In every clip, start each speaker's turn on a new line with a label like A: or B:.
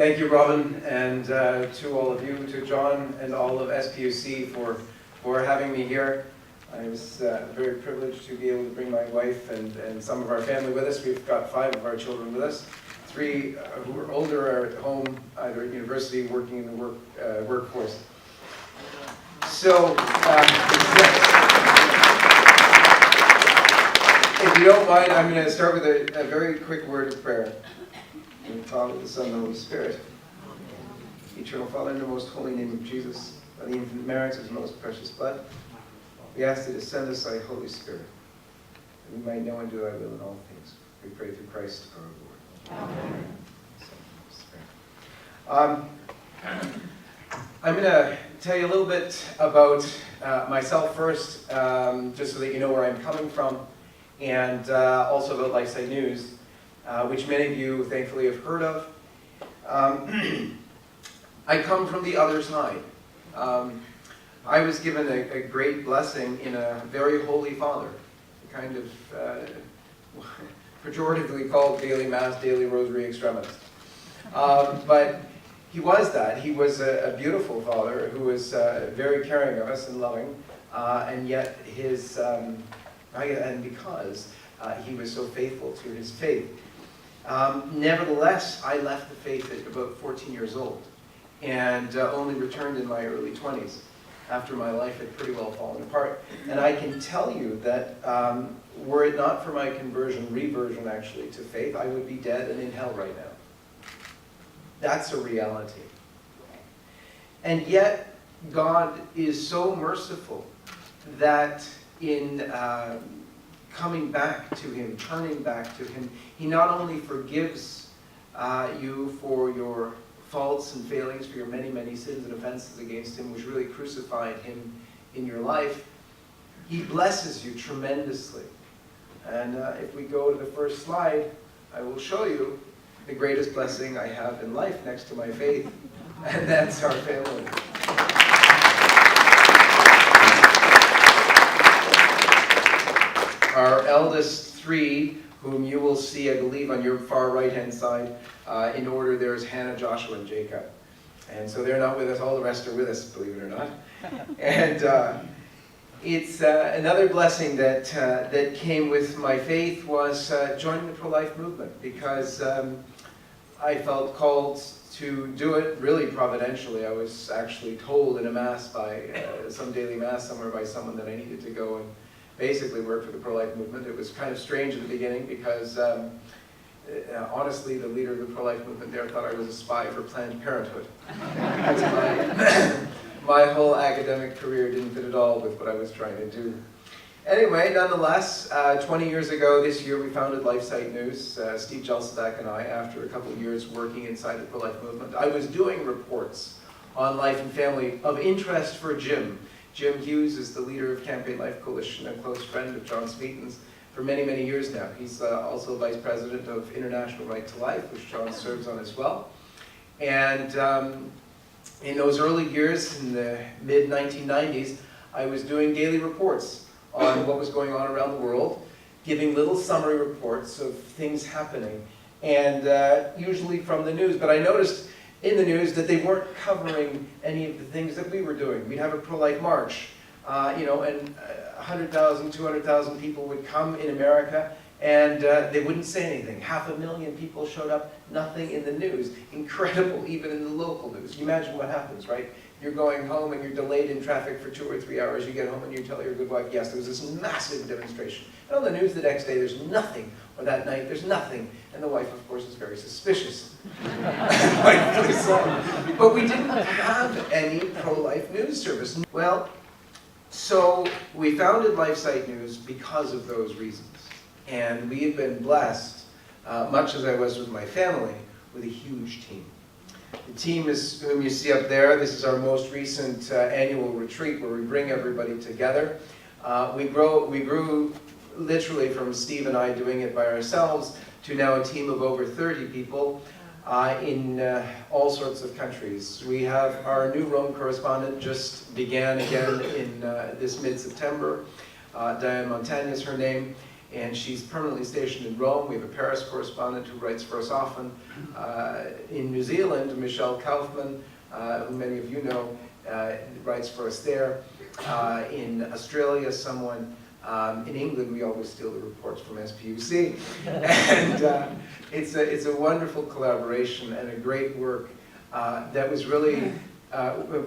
A: Thank you, Robin, and to all of you, to John and all of SPUC for having me here. I was very privileged to be able to bring my wife and some of our family with us. We've got 5 of our children with us. 3 who are older are at home, either at university, working in the workforce. So, if you don't mind, I'm going to start with a very quick word of prayer. In the Father, the Son, and the Holy Spirit. Eternal Father, in the most holy name of Jesus, by the infinite merits of his most precious blood, we ask thee to send us thy Holy Spirit, that we might know and do thy will in all things. We pray through Christ our Lord. Amen. I'm going to tell you a little bit about myself first, just so that you know where I'm coming from, and also about LifeSite News, which many of you thankfully have heard of. I come from the other side. I was given a great blessing in a very holy father, kind of pejoratively called daily mass, daily rosary extremis. But he was that. He was a beautiful father who was very caring of us and loving, and yet his, and because he was so faithful to his faith. Nevertheless, I left the faith at about 14 years old and only returned in my early 20s after my life had pretty well fallen apart. And I can tell you that were it not for my reversion actually to faith, I would be dead and in hell right now. That's a reality. And yet, God is so merciful that in coming back to him, turning back to him, he not only forgives you for your faults and failings, for your many, many sins and offenses against him, which really crucified him in your life, he blesses you tremendously. And if we go to the first slide, I will show you the greatest blessing I have in life next to my faith, and that's our family. Our eldest 3, whom you will see, I believe, on your far right-hand side, in order, there's Hannah, Joshua, and Jacob. And so they're not with us, all the rest are with us, believe it or not. And it's another blessing that came with my faith was joining the pro-life movement, because I felt called to do it really providentially. I was actually told in a mass by, some daily mass somewhere by someone that I needed to go and basically work for the pro-life movement. It was kind of strange at the beginning because honestly, the leader of the pro-life movement there thought I was a spy for Planned Parenthood. My whole academic career didn't fit at all with what I was trying to do. Anyway, nonetheless, 20 years ago this year we founded LifeSite News, Steve Jelsadak and I, after a couple of years working inside the pro-life movement. I was doing reports on life and family of interest for Jim. Jim Hughes is the leader of Campaign Life Coalition, a close friend of John Smeaton's for many, many years now. He's also vice president of International Right to Life, which John serves on as well. And in those early years, in the mid-1990s, I was doing daily reports on what was going on around the world, giving little summary reports of things happening, and usually from the news. But I noticed in the news that they weren't covering any of the things that we were doing. We'd have a pro-life march, and 100,000, 200,000 people would come in America, and they wouldn't say anything. 500,000 people showed up, nothing in the news. Incredible, even in the local news. You imagine what happens, right? You're going home and you're delayed in traffic for 2 or 3 hours. You get home and you tell your good wife, yes, there was this massive demonstration. And on the news the next day, there's nothing. Or that night, there's nothing. And the wife, of course, is very suspicious. Rightfully so. But we didn't have any pro-life news service. Well, so we founded LifeSite News because of those reasons. And we have been blessed, much as I was with my family, with a huge team. The team is whom you see up there. This is our most recent annual retreat where we bring everybody together. We grew literally from Steve and I doing it by ourselves to now a team of over 30 people in all sorts of countries. We have our new Rome correspondent just began again in this mid-September. Diane Montaigne is her name. and she's permanently stationed in Rome. We have a Paris correspondent who writes for us often. In New Zealand, Michelle Kaufman, who many of you know, writes for us there. In Australia, someone. In England, we always steal the reports from SPUC. And it's a wonderful collaboration and a great work that was really,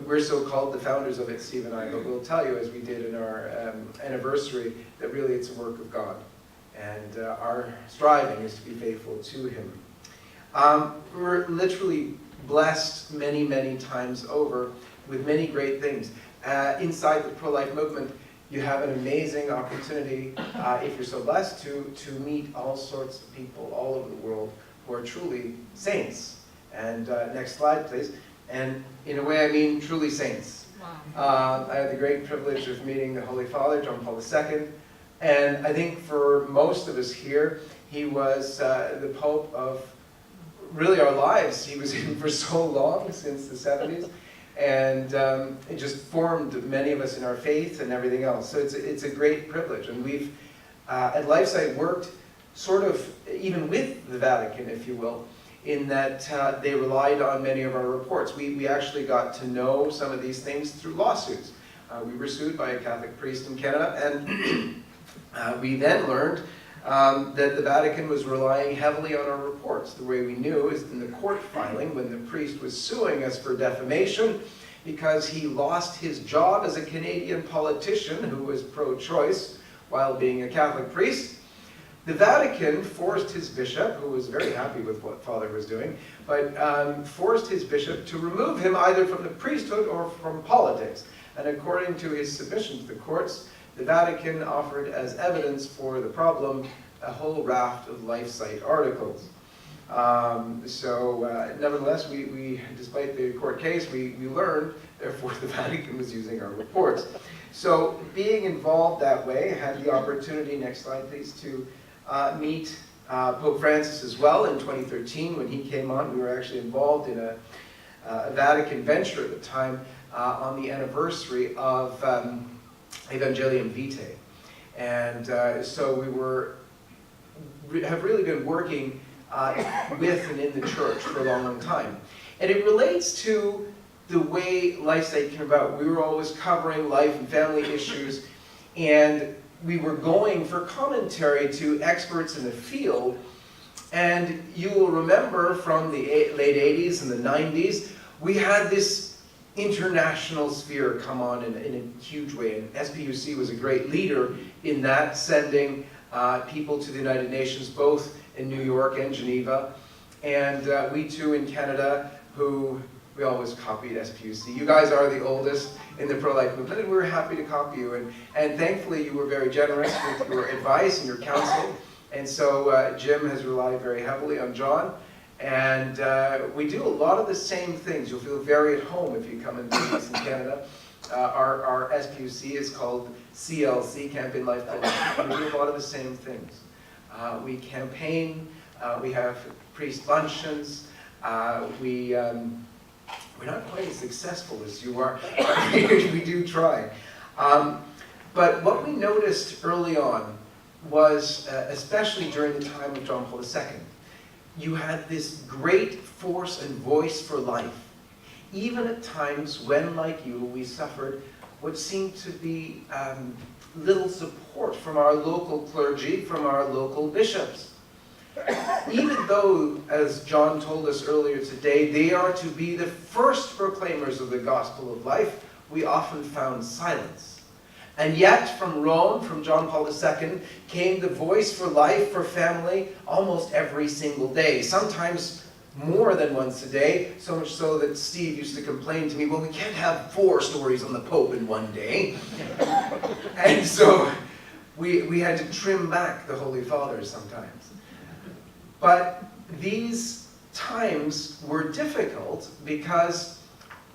A: we're so called the founders of it, Steve and I, but we'll tell you, as we did in our anniversary, that really it's a work of God. And our striving is to be faithful to Him. We're literally blessed many, many times over with many great things. Inside the pro-life movement, you have an amazing opportunity, if you're so blessed, to meet all sorts of people all over the world who are truly saints. And next slide, please. And in a way, I mean truly saints. Wow. I had the great privilege of meeting the Holy Father, John Paul II. And I think for most of us here, he was the Pope of really our lives. He was in for so long, since the 70s. And it just formed many of us in our faith and everything else. So it's a great privilege. And we've, at LifeSite, worked sort of even with the Vatican, if you will, in that they relied on many of our reports. We actually got to know some of these things through lawsuits. We were sued by a Catholic priest in Canada, and we then learned that the Vatican was relying heavily on our reports. The way we knew is in the court filing when the priest was suing us for defamation because he lost his job as a Canadian politician who was pro-choice while being a Catholic priest. The Vatican forced his bishop, who was very happy with what Father was doing, but forced his bishop to remove him either from the priesthood or from politics. And according to his submission to the courts, the Vatican offered as evidence for the problem a whole raft of LifeSite articles. Nevertheless, we, despite the court case, we learned, therefore, the Vatican was using our reports. So being involved that way, I had the opportunity, next slide please, to meet Pope Francis as well in 2013 when he came on. We were actually involved in a Vatican venture at the time on the anniversary of Evangelium Vitae. And so we have really been working with and in the church for a long, long time. And it relates to the way LifeSite came about. We were always covering life and family issues, and we were going for commentary to experts in the field. And you will remember from the late 80s and the 90s, we had this international sphere come on in a huge way, and SPUC was a great leader in that, sending people to the United Nations, both in New York and Geneva, and we too in Canada, who we always copied SPUC. You guys are the oldest in the pro-life movement, and we were happy to copy you, and thankfully you were very generous with your advice and your counsel, and so Jim has relied very heavily on John. And we do a lot of the same things. You'll feel very at home if you come and visit us in Canada. Our SPUC is called CLC, Campaign Life Coalition. We do a lot of the same things. We campaign, we have priest luncheons, we're not quite as successful as you are, but we do try. But what we noticed early on was, especially during the time of John Paul II, you had this great force and voice for life, even at times when, like you, we suffered what seemed to be little support from our local clergy, from our local bishops. Even though, as John told us earlier today, they are to be the first proclaimers of the gospel of life, we often found silence. And yet, from Rome, from John Paul II, came the voice for life, for family, almost every single day. Sometimes more than once a day, so much so that Steve used to complain to me, well, we can't have 4 stories on the Pope in one day. And so we had to trim back the Holy Father sometimes. But these times were difficult because,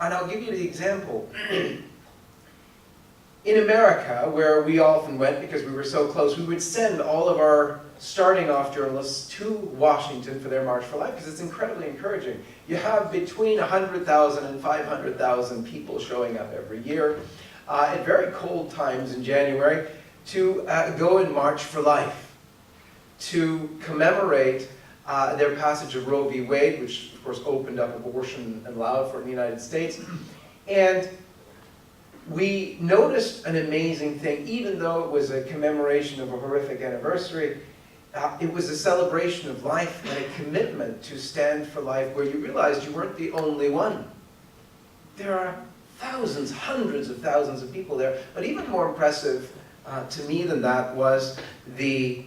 A: and I'll give you the example, in America, where we often went because we were so close, we would send all of our starting off journalists to Washington for their March for Life because it's incredibly encouraging. You have between 100,000 and 500,000 people showing up every year at very cold times in January to go and march for life. to commemorate their passage of Roe v. Wade, which of course opened up abortion and allowed for it in the United States. And we noticed an amazing thing. Even though it was a commemoration of a horrific anniversary, it was a celebration of life and a commitment to stand for life, where you realized you weren't the only one. There are thousands, hundreds of thousands of people there. But even more impressive to me than that was the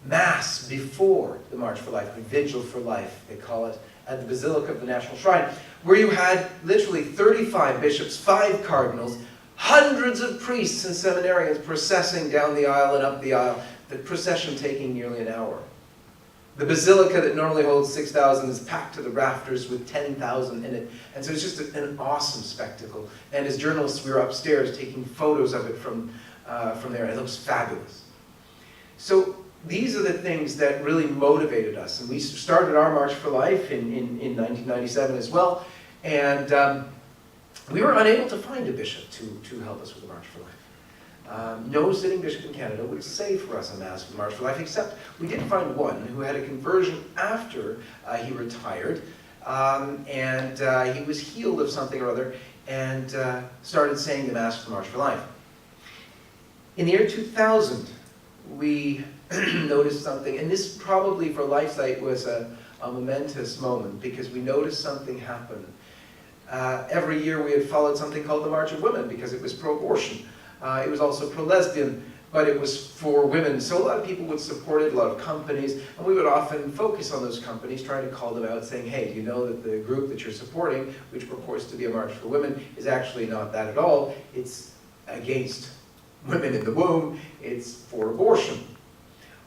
A: Mass before the March for Life, the Vigil for Life, they call it, at the Basilica of the National Shrine, where you had literally 35 bishops, 5 cardinals, hundreds of priests and seminarians processing down the aisle and up the aisle, the procession taking nearly an hour. The basilica that normally holds 6,000 is packed to the rafters with 10,000 in it. And so it's just an awesome spectacle. And as journalists, we were upstairs taking photos of it from there. It looks fabulous. So these are the things that really motivated us. And we started our March for Life in 1997 as well. And we were unable to find a bishop to help us with the March for Life. No sitting bishop in Canada would say for us a Mass for the March for Life, except we did find one who had a conversion after he retired, and he was healed of something or other, and started saying the Mass for the March for Life. In the year 2000, we noticed something, and this probably for LifeSite was a momentous moment, because we noticed something happen. Every year we had followed something called the March of Women, because it was pro-abortion. It was also pro-lesbian, but it was for women. So a lot of people would support it, a lot of companies, and we would often focus on those companies, trying to call them out, saying, hey, do you know that the group that you're supporting, which purports to be a March for Women, is actually not that at all. It's against women in the womb. It's for abortion.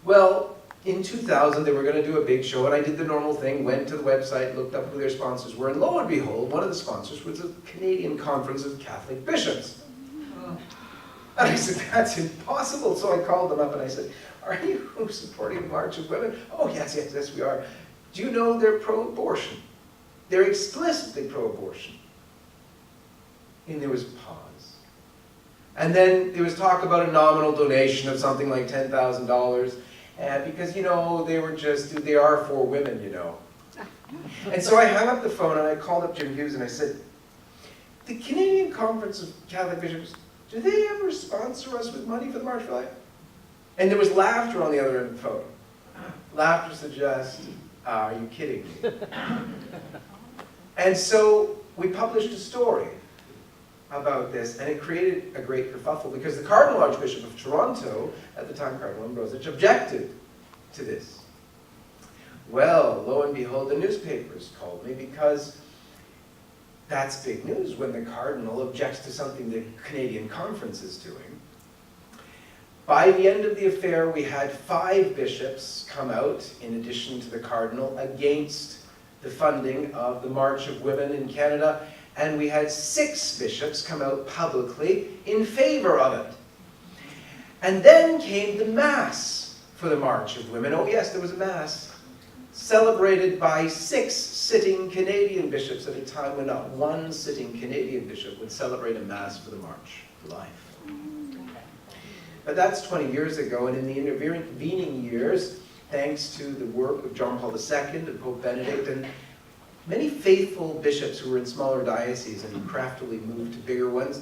A: Well, in 2000, they were going to do a big show, and I did the normal thing, went to the website, looked up who their sponsors were, and lo and behold, one of the sponsors was the Canadian Conference of Catholic Bishops. And I said, that's impossible. So I called them up and I said, are you supporting the March of Women? Oh, yes, yes, yes, we are. Do you know they're pro-abortion? They're explicitly pro-abortion. And there was pause. And then there was talk about a nominal donation of something like $10,000. Because, you know, they are for women, you know. And so I hung up the phone and I called up Jim Hughes and I said, the Canadian Conference of Catholic Bishops, do they ever sponsor us with money for the March for Life? And there was laughter on the other end of the phone. Laughter suggests, are you kidding me? And so we published a story about this, and it created a great kerfuffle, because the Cardinal Archbishop of Toronto, at the time Cardinal Ambrosich, objected to this. Well, lo and behold, the newspapers called me, because that's big news when the Cardinal objects to something the Canadian Conference is doing. By the end of the affair, we had 5 bishops come out, in addition to the Cardinal, against the funding of the March of Women in Canada, and we had 6 bishops come out publicly in favor of it. And then came the Mass for the March of Women. Oh yes, there was a Mass, celebrated by 6 sitting Canadian bishops at a time when not one sitting Canadian bishop would celebrate a Mass for the March for Life. But that's 20 years ago, and in the intervening years, thanks to the work of John Paul II and Pope Benedict, and many faithful bishops who were in smaller dioceses and craftily moved to bigger ones,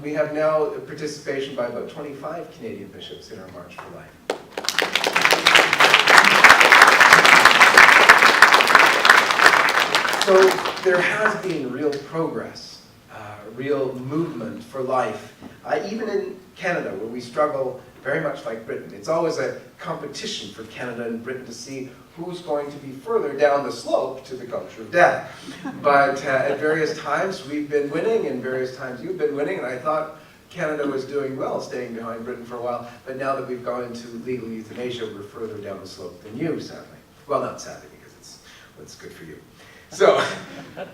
A: we have now a participation by about 25 Canadian bishops in our March for Life. So there has been real progress, real movement for life, even in Canada, where we struggle very much like Britain. It's always a competition for Canada and Britain to see who's going to be further down the slope to the culture of death. But at various times we've been winning, and various times you've been winning, and I thought Canada was doing well staying behind Britain for a while, but now that we've gone into legal euthanasia, we're further down the slope than you, sadly. Well, not sadly, because it's what's good for you. So,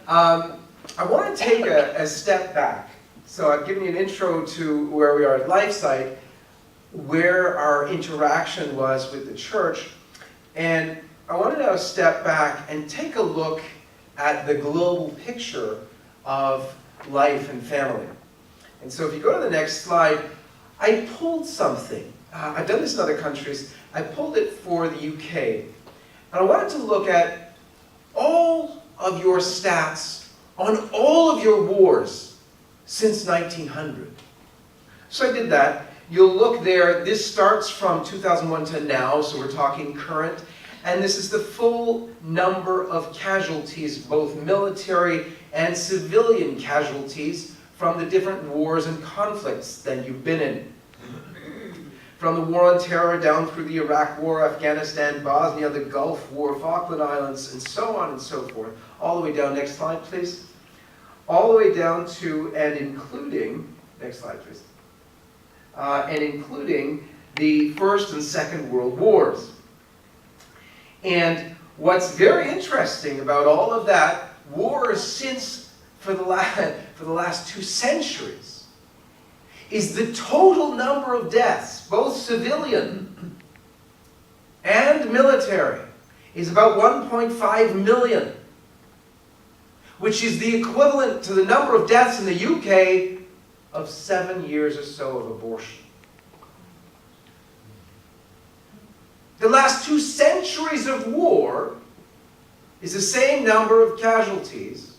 A: I want to take a step back. So I've given you an intro to where we are at LifeSite, where our interaction was with the church, and I want to now step back and take a look at the global picture of life and family. And so if you go to the next slide, I pulled something I've done this in other countries. I pulled it for the UK. And I wanted to look at all of your stats on all of your wars since 1900. So I did that. You'll look there. This starts from 2001 to now, so we're talking current. And this is the full number of casualties, both military and civilian casualties, from the different wars and conflicts that you've been in. From the War on Terror down through the Iraq War, Afghanistan, Bosnia, the Gulf War, Falkland Islands, and so on and so forth. All the way down, next slide please. All the way down to and including, next slide please, and including the First and Second World Wars. And what's very interesting about all of that, wars since, for the last 2 centuries, is the total number of deaths, both civilian and military, is about 1.5 million, which is the equivalent to the number of deaths in the UK of 7 years or so of abortion. The last 2 centuries of war is the same number of casualties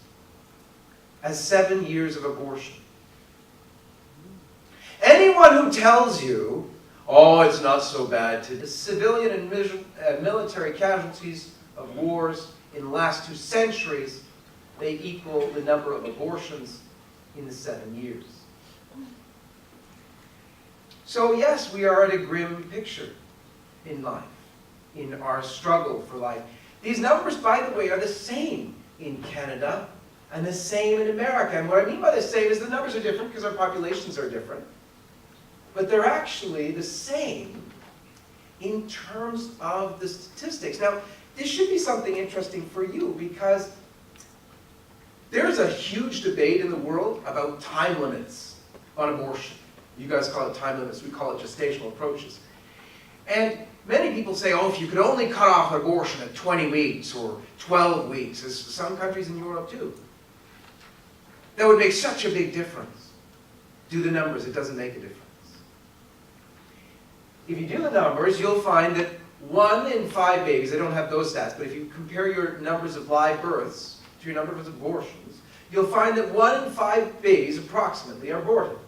A: as 7 years of abortion. Anyone who tells you, oh, it's not so bad, to the civilian and military casualties of wars in the last 2 centuries, they equal the number of abortions in the 7 years. So yes, we are at a grim picture in life, in our struggle for life. These numbers, by the way, are the same in Canada and the same in America. And what I mean by the same is the numbers are different because our populations are different. But they're actually the same in terms of the statistics. Now, this should be something interesting for you because there's a huge debate in the world about time limits on abortion. You guys call it time limits, we call it gestational approaches. And many people say, oh, if you could only cut off abortion at 20 weeks or 12 weeks, as some countries in Europe do, that would make such a big difference. Do the numbers, it doesn't make a difference. If you do the numbers, you'll find that 1 in 5 babies, I don't have those stats, but if you compare your numbers of live births to your numbers of abortions, you'll find that 1 in 5 babies, approximately, are aborted.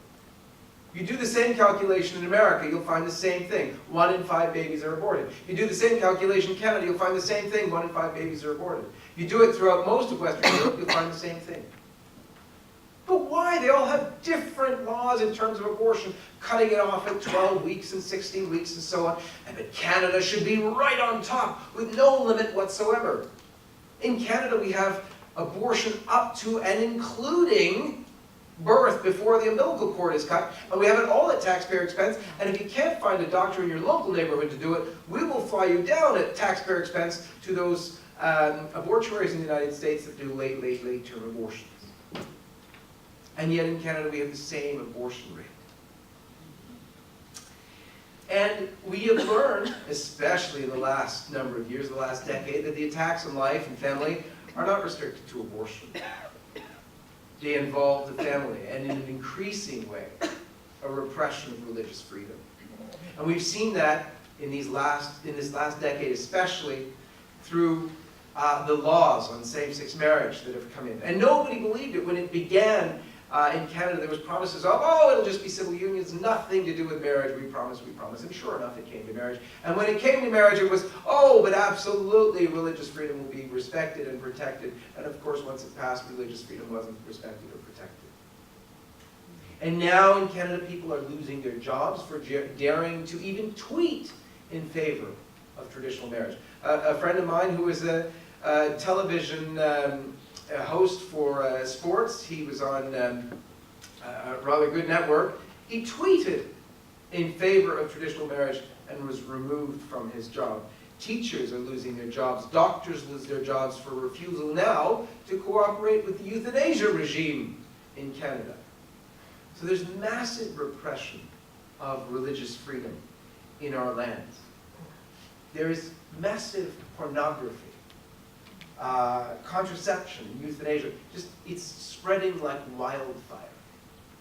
A: You do the same calculation in America, you'll find the same thing. 1 in 5 babies are aborted. You do the same calculation in Canada, you'll find the same thing. 1 in 5 babies are aborted. You do it throughout most of Western Europe, you'll find the same thing. But why? They all have different laws in terms of abortion, cutting it off at 12 weeks and 16 weeks and so on. And but Canada should be right on top with no limit whatsoever. In Canada, we have abortion up to and including birth before the umbilical cord is cut, and we have it all at taxpayer expense. And if you can't find a doctor in your local neighborhood to do it, we will fly you down at taxpayer expense to those abortuaries in the United States that do late-term abortions. And yet in Canada we have the same abortion rate. And we have learned, especially in the last number of years, the last decade, that the attacks on life and family are not restricted to abortion. They involve the family, and in an increasing way, a repression of religious freedom. And we've seen that in this last decade, especially through the laws on same-sex marriage that have come in. And nobody believed it when it began. In Canada, there was promises of, oh, it'll just be civil unions, nothing to do with marriage, we promise, we promise. And sure enough, it came to marriage. And when it came to marriage, it was, oh, but absolutely, religious freedom will be respected and protected. And of course, once it passed, religious freedom wasn't respected or protected. And now in Canada, people are losing their jobs for daring to even tweet in favor of traditional marriage. A friend of mine who was a television a host for sports. He was on a rather good network. He tweeted in favor of traditional marriage and was removed from his job. Teachers are losing their jobs. Doctors lose their jobs for refusal now to cooperate with the euthanasia regime in Canada. So there's massive repression of religious freedom in our lands. There is massive pornography. Contraception, euthanasia, just it's spreading like wildfire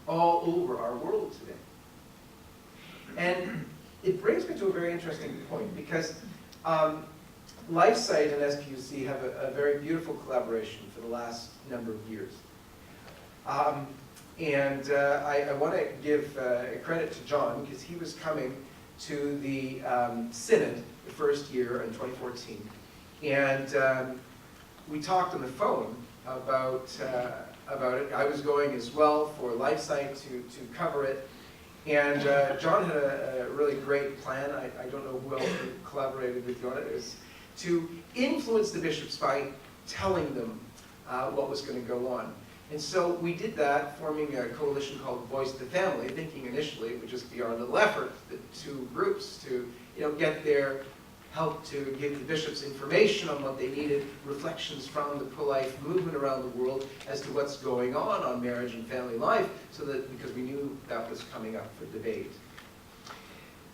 A: all over our world today. And it brings me to a very interesting point, because LifeSite and SPUC have a very beautiful collaboration for the last number of years. I want to give credit to John, because he was coming to the Synod the first year in 2014. And we talked on the phone about it. I was going as well for LifeSite to cover it. And John had a really great plan. I don't know who else collaborated with you on it. It was to influence the bishops by telling them what was going to go on. And so we did that, forming a coalition called Voice of the Family, thinking initially it would just be our little effort, the two groups, to get their help to give the bishops information on what they needed, reflections from the pro-life movement around the world as to what's going on marriage and family life, so that, because we knew that was coming up for debate.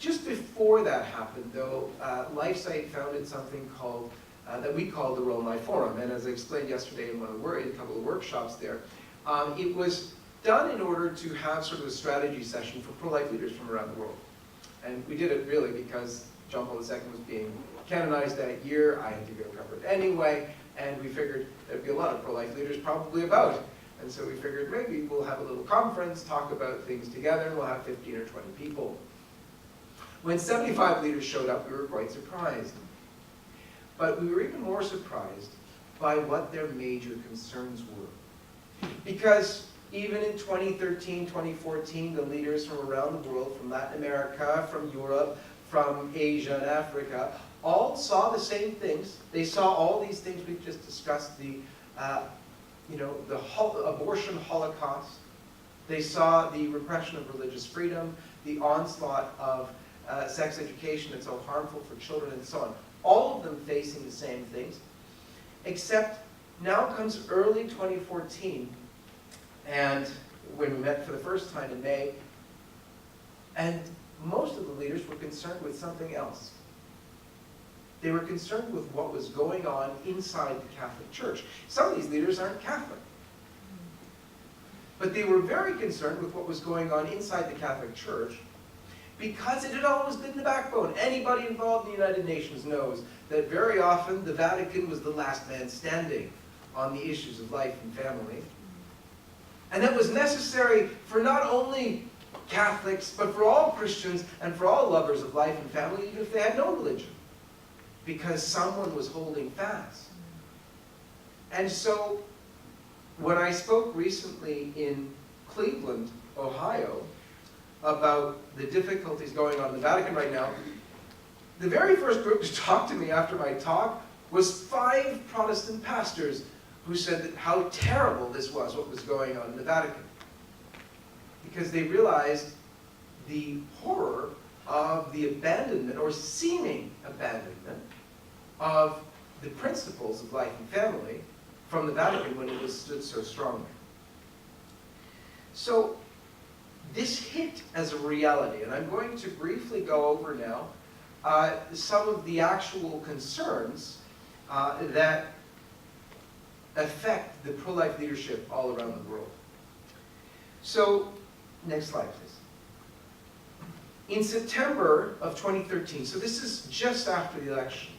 A: Just before that happened, though, LifeSite founded something called that we call the Role Life Forum. And as I explained yesterday in a couple of workshops there, it was done in order to have sort of a strategy session for pro-life leaders from around the world. And we did it really because John Paul II was being canonized that year. I had to go cover it anyway, and we figured there'd be a lot of pro-life leaders probably about it. And so we figured maybe we'll have a little conference, talk about things together, and we'll have 15 or 20 people. When 75 leaders showed up, we were quite surprised. But we were even more surprised by what their major concerns were. Because even in 2013, 2014, the leaders from around the world, from Latin America, from Europe, from Asia and Africa, all saw the same things. They saw all these things we've just discussed, the abortion holocaust. They saw the repression of religious freedom, the onslaught of sex education that's so harmful for children, and so on. All of them facing the same things, except now comes early 2014, and when we met for the first time in May, and most of the leaders were concerned with something else. They were concerned with what was going on inside the Catholic Church. Some of these leaders aren't Catholic, but they were very concerned with what was going on inside the Catholic Church, because it had always been the backbone. Anybody involved in the United Nations knows that very often the Vatican was the last man standing on the issues of life and family. And that was necessary for not only Catholics, but for all Christians and for all lovers of life and family, even if they had no religion, because someone was holding fast. And so when I spoke recently in Cleveland, Ohio, about the difficulties going on in the Vatican right now, the very first group to talk to me after my talk was 5 Protestant pastors who said that how terrible this was, what was going on in the Vatican. Because they realized the horror of the abandonment, or seeming abandonment, of the principles of life and family from the Vatican when it was stood so strongly. So this hit as a reality, and I'm going to briefly go over now some of the actual concerns that affect the pro-life leadership all around the world. So, next slide, please. In September of 2013, so this is just after the election,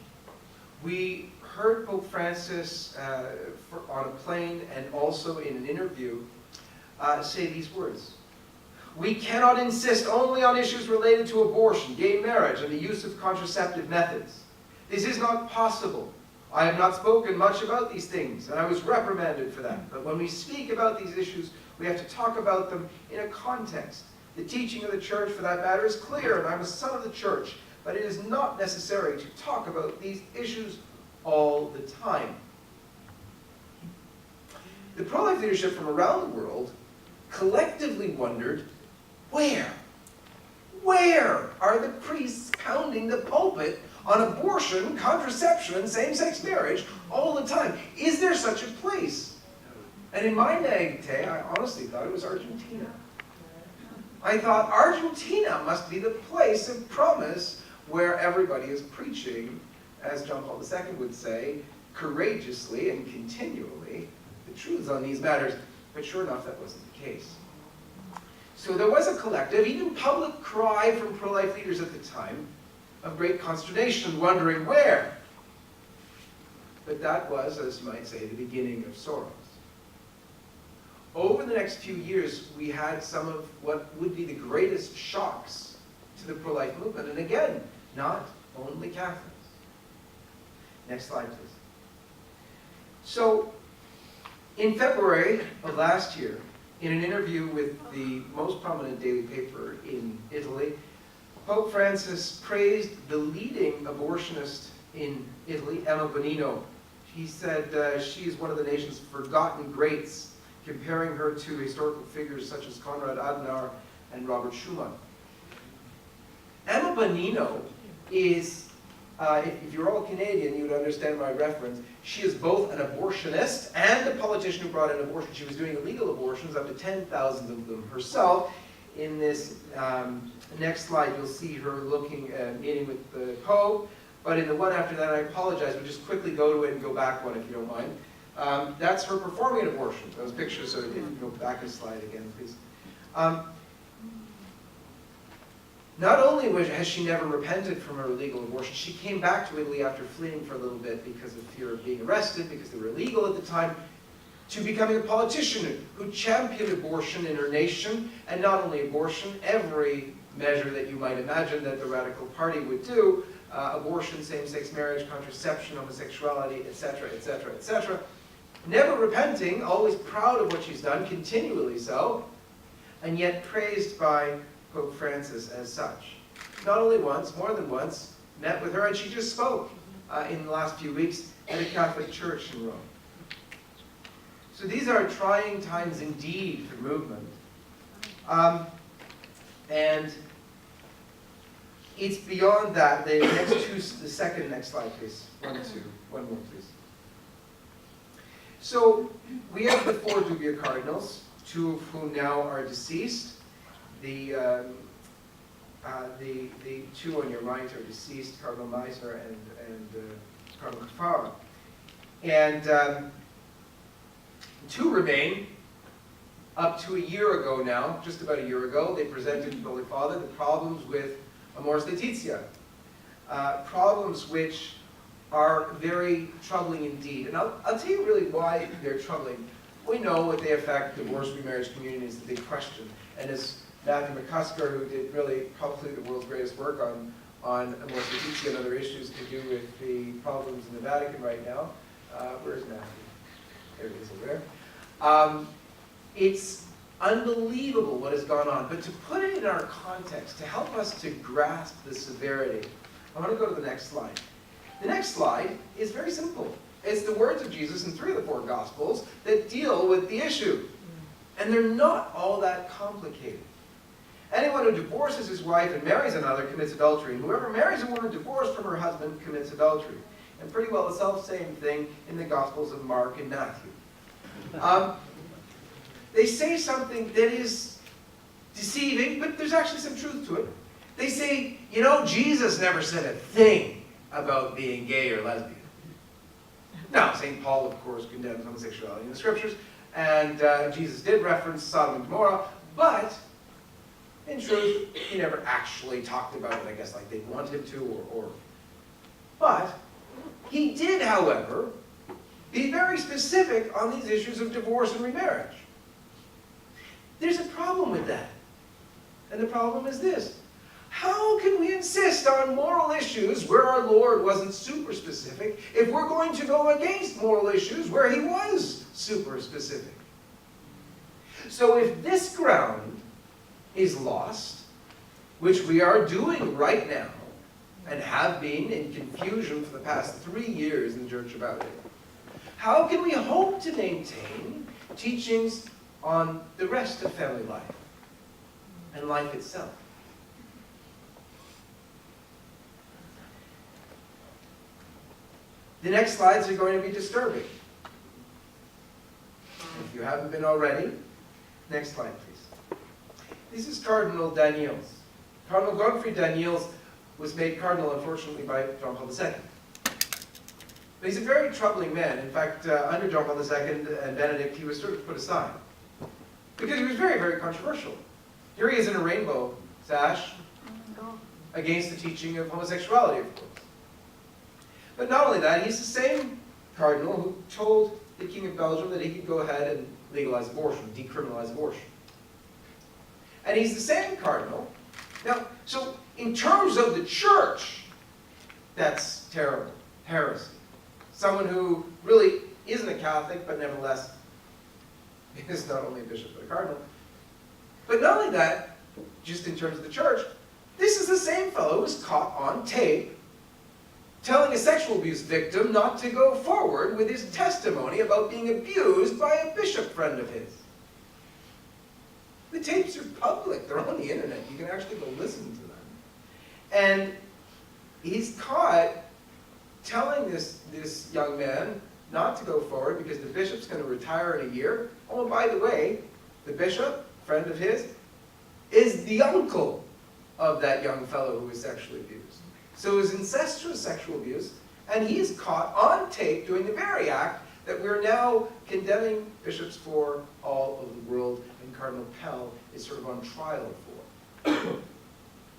A: we heard Pope Francis on a plane and also in an interview say these words: "We cannot insist only on issues related to abortion, gay marriage, and the use of contraceptive methods. This is not possible. I have not spoken much about these things, and I was reprimanded for that. But when we speak about these issues, we have to talk about them in a context. The teaching of the Church, for that matter, is clear, and I'm a son of the Church, but it is not necessary to talk about these issues all the time." The pro-life leadership from around the world collectively wondered, where are the priests pounding the pulpit on abortion, contraception, and same-sex marriage all the time? Is there such a place? And in my naivete, I honestly thought it was Argentina. I thought Argentina must be the place of promise where everybody is preaching, as John Paul II would say, courageously and continually the truths on these matters. But sure enough, that wasn't the case. So there was a collective, even public cry from pro-life leaders at the time of great consternation, wondering where. But that was, as you might say, the beginning of sorrows. Over the next few years, we had some of what would be the greatest shocks to the pro-life movement. And again, not only Catholics. Next slide, please. So, in February of last year, in an interview with the most prominent daily paper in Italy, Pope Francis praised the leading abortionist in Italy, Emma Bonino. He said she is one of the nation's forgotten greats, comparing her to historical figures such as Konrad Adenauer and Robert Schuman. Emma Bonino is, if you're all Canadian, you would understand my reference. She is both an abortionist and a politician who brought in abortion. She was doing illegal abortions, up to 10,000 of them herself. In this next slide, you'll see her meeting with the Pope. But in the one after that, I apologize, but just quickly go to it and go back one if you don't mind. That's her performing an abortion. Those pictures, so if you go back a slide again, please. Not only has she never repented from her illegal abortion, she came back to Italy after fleeing for a little bit because of fear of being arrested, because they were illegal at the time, to becoming a politician who championed abortion in her nation, and not only abortion, every measure that you might imagine that the Radical Party would do, abortion, same-sex marriage, contraception, homosexuality, etc., etc., etc. Never repenting, always proud of what she's done, continually so, and yet praised by Pope Francis as such. Not only once, more than once, met with her, and she just spoke in the last few weeks at a Catholic church in Rome. So these are trying times indeed for movement. And it's beyond that. The next slide, please. One more, please. So we have the 4 Dubia cardinals, 2 of whom now are deceased. The 2 on your right are deceased, Cardinal Meisner and Cardinal Cafaro. And 2 remain. Up to a year ago now, just about a year ago, they presented to the Holy Father the problems with Amoris Laetitia. Problems which are very troubling indeed. And I'll tell you really why they're troubling. We know what they affect divorce, remarriage communities, the big question. And as Matthew McCusker, who did really probably the world's greatest work on Amoris Laetitia and other issues to do with the problems in the Vatican right now. Where's Matthew? There he is over there. It's unbelievable what has gone on, but to put it in our context, to help us to grasp the severity, I want to go to the next slide. The next slide is very simple. It's the words of Jesus in 3 of the 4 Gospels that deal with the issue. And they're not all that complicated. Anyone who divorces his wife and marries another commits adultery. And whoever marries a woman divorced from her husband commits adultery. And pretty well the self-same thing in the Gospels of Mark and Matthew. They say something that is deceiving, but there's actually some truth to it. They say, you know, Jesus never said a thing about being gay or lesbian. Now, St. Paul, of course, condemns homosexuality in the Scriptures, and Jesus did reference Sodom and Gomorrah, but in truth, he never actually talked about it, I guess, like they'd want him to, But he did, however, be very specific on these issues of divorce and remarriage. There's a problem with that. And the problem is this. How can we insist on moral issues where our Lord wasn't super specific if we're going to go against moral issues where he was super specific? So if this ground is lost, which we are doing right now, and have been in confusion for the past 3 years in the Church about it, how can we hope to maintain teachings on the rest of family life and life itself? The next slides are going to be disturbing. If you haven't been already, next slide, please. This is Cardinal Daniels. Cardinal Godfrey Daniels was made cardinal, unfortunately, by John Paul II. But he's a very troubling man. In fact, under John Paul II and Benedict, he was sort of put aside. Because he was very, very controversial. Here he is in a rainbow sash against the teaching of homosexuality, of course. But not only that, he's the same cardinal who told the King of Belgium that he could go ahead and legalize abortion, decriminalize abortion. And he's the same cardinal. Now, so in terms of the church, that's terrible, heresy. Someone who really isn't a Catholic, but nevertheless is not only a bishop, but a cardinal. But not only that, just in terms of the church, this is the same fellow who was caught on tape telling a sexual abuse victim not to go forward with his testimony about being abused by a bishop friend of his. The tapes are public. They're on the internet. You can actually go listen to them. And he's caught telling this young man not to go forward because the bishop's going to retire in a year. Oh, and by the way, the bishop, friend of his, is the uncle of that young fellow who was sexually abused. So it was incestuous sexual abuse, and he is caught on tape doing the very act that we're now condemning bishops for all over the world, and Cardinal Pell is sort of on trial for.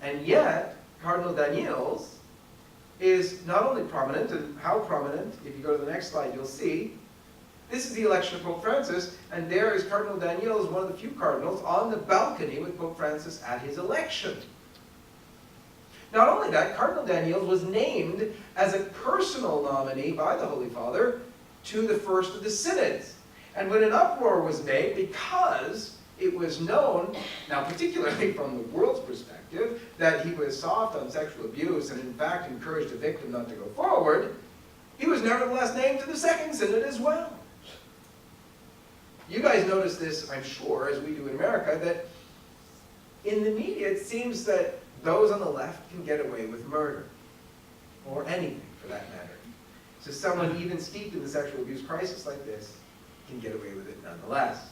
A: And yet, Cardinal Daniels is not only prominent, and how prominent, if you go to the next slide, you'll see, this is the election of Pope Francis, and there is Cardinal Daniels, one of the few cardinals, on the balcony with Pope Francis at his election. Not only that, Cardinal Daniels was named as a personal nominee by the Holy Father to the first of the synods. And when an uproar was made, because it was known, now particularly from the world's perspective, that he was soft on sexual abuse and in fact encouraged the victim not to go forward, he was nevertheless named to the second synod as well. You guys notice this, I'm sure, as we do in America, that in the media it seems that those on the left can get away with murder, or anything for that matter. So someone even steeped in the sexual abuse crisis like this can get away with it nonetheless.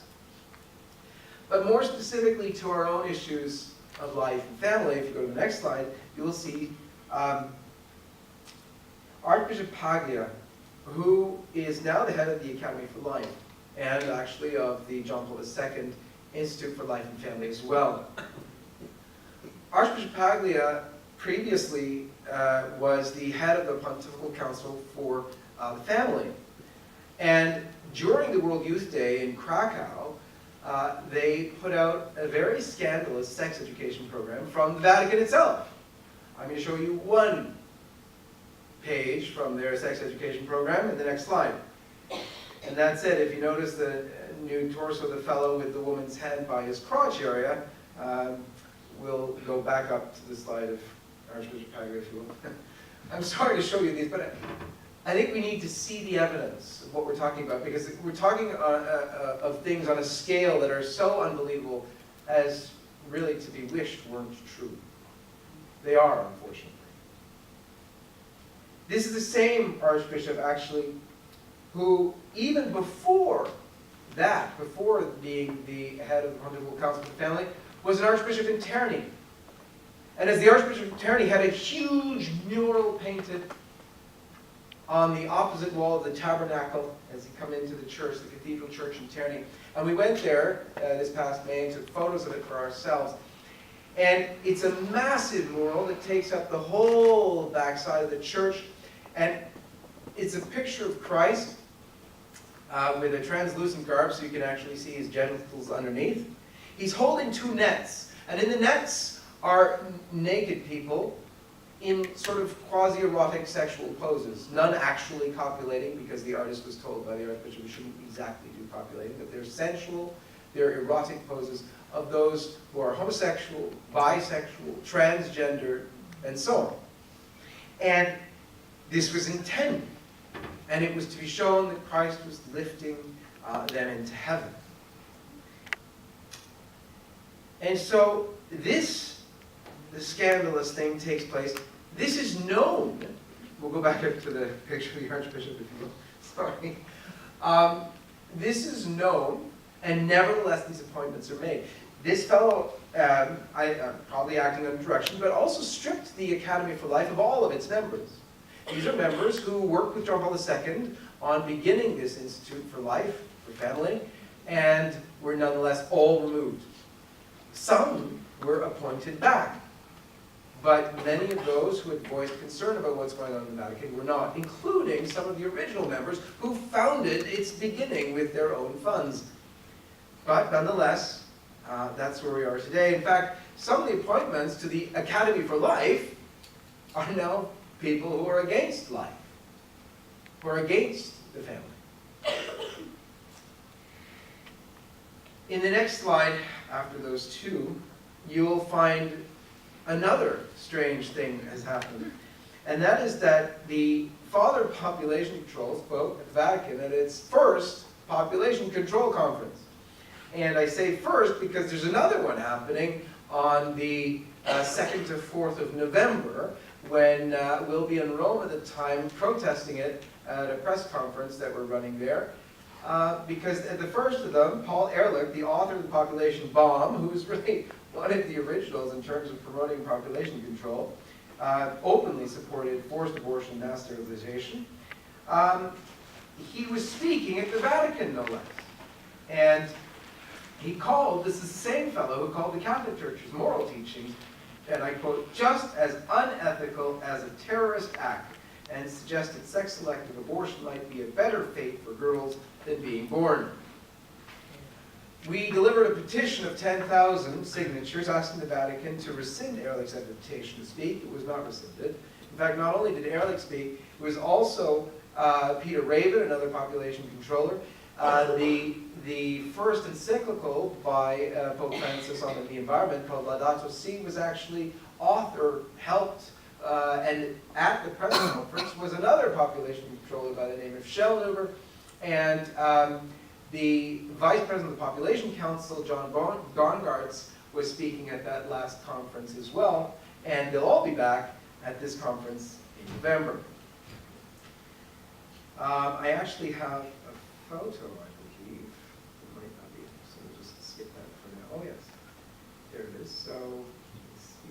A: But more specifically to our own issues of life and family, if you go to the next slide, you will see Archbishop Paglia, who is now the head of the Academy for Life, and actually of the John Paul II Institute for Life and Family as well. Archbishop Paglia previously was the head of the Pontifical Council for the Family. And during the World Youth Day in Krakow, they put out a very scandalous sex education program from the Vatican itself. I'm going to show you one page from their sex education program in the next slide. And that's it. If you notice the new torso of the fellow with the woman's hand by his crotch area, we'll go back up to the slide of Archbishop Paglia, if you will. I'm sorry to show you these, but I think we need to see the evidence of what we're talking about, because we're talking of things on a scale that are so unbelievable as really to be wished weren't true. They are, unfortunately. This is the same Archbishop, actually, who even before that, before being the head of the Pontifical Council for the Family, was an Archbishop in Terni. And as the Archbishop of Terni had a huge mural painted on the opposite wall of the tabernacle as you come into the church, the cathedral church in Terni. And we went there this past May and took photos of it for ourselves. And it's a massive mural that takes up the whole backside of the church. And it's a picture of Christ with a translucent garb so you can actually see his genitals underneath. He's holding two nets, and in the nets are naked people in sort of quasi-erotic sexual poses. None actually copulating, because the artist was told by the Archbishop we shouldn't exactly do copulating, but they're sensual, they're erotic poses of those who are homosexual, bisexual, transgender, and so on. And this was intended, and it was to be shown that Christ was lifting them into heaven. And so this, the scandalous thing takes place. This is known. We'll go back up to the picture of the Archbishop, if you will. Sorry. This is known, and nevertheless these appointments are made. This fellow, probably acting under direction, but also stripped the Academy for Life of all of its members. These are members who worked with John Paul II on beginning this Institute for Life, for Family, and were nonetheless all removed. some were appointed back. But many of those who had voiced concern about what's going on in the Vatican were not, including some of the original members who founded its beginning with their own funds. But nonetheless, that's where we are today. In fact, some of the appointments to the Academy for Life are now people who are against life, who are against the family. In the next slide, after those two, you'll find another strange thing has happened. And that is that the Father of Population Control spoke at the Vatican at its first population control conference. And I say first because there's another one happening on the 2nd to 4th of November, when we'll be in Rome at the time protesting it at a press conference that we're running there. Because at the first of them, Paul Ehrlich, the author of the Population Bomb, who's really one of the originals in terms of promoting population control, openly supported forced abortion, mass sterilization. He was speaking at the Vatican, no less. And he called, this is the same fellow who called the Catholic Church's moral teachings, and I quote, just as unethical as a terrorist act, and suggested sex-selective abortion might be a better fate for girls than being born. We delivered a petition of 10,000 signatures asking the Vatican to rescind Ehrlich's invitation to speak. It was not rescinded. In fact, not only did Ehrlich speak, it was also Peter Raven, another population controller. The first encyclical by Pope Francis on the environment, called Laudato Si', was actually helped, and at the press conference was another population controller by the name of Schellnhuber, and the Vice President of the Population Council, John Gongartz, was speaking at that last conference as well, and they'll all be back at this conference in November. I actually have a photo, I believe. It might not be, so we'll just skip that for now. Oh yes, there it is. So let's see.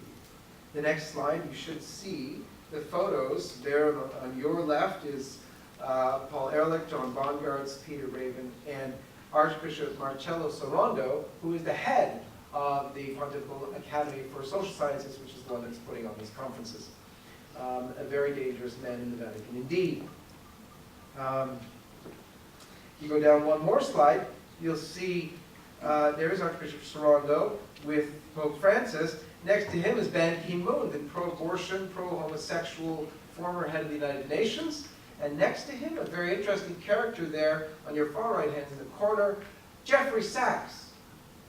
A: The next slide, you should see the photos. There on your left is Paul Ehrlich, John Bongartz, Peter Raven, and Archbishop Marcello Sorondo, who is the head of the Pontifical Academy for Social Sciences, which is the one that's putting on these conferences. A very dangerous man in the Vatican indeed. You go down one more slide, you'll see there's Archbishop Sorondo with Pope Francis. Next to him is Ban Ki-moon, the pro-abortion, pro-homosexual former head of the United Nations. And next to him, a very interesting character there on your far right hand in the corner, Jeffrey Sachs,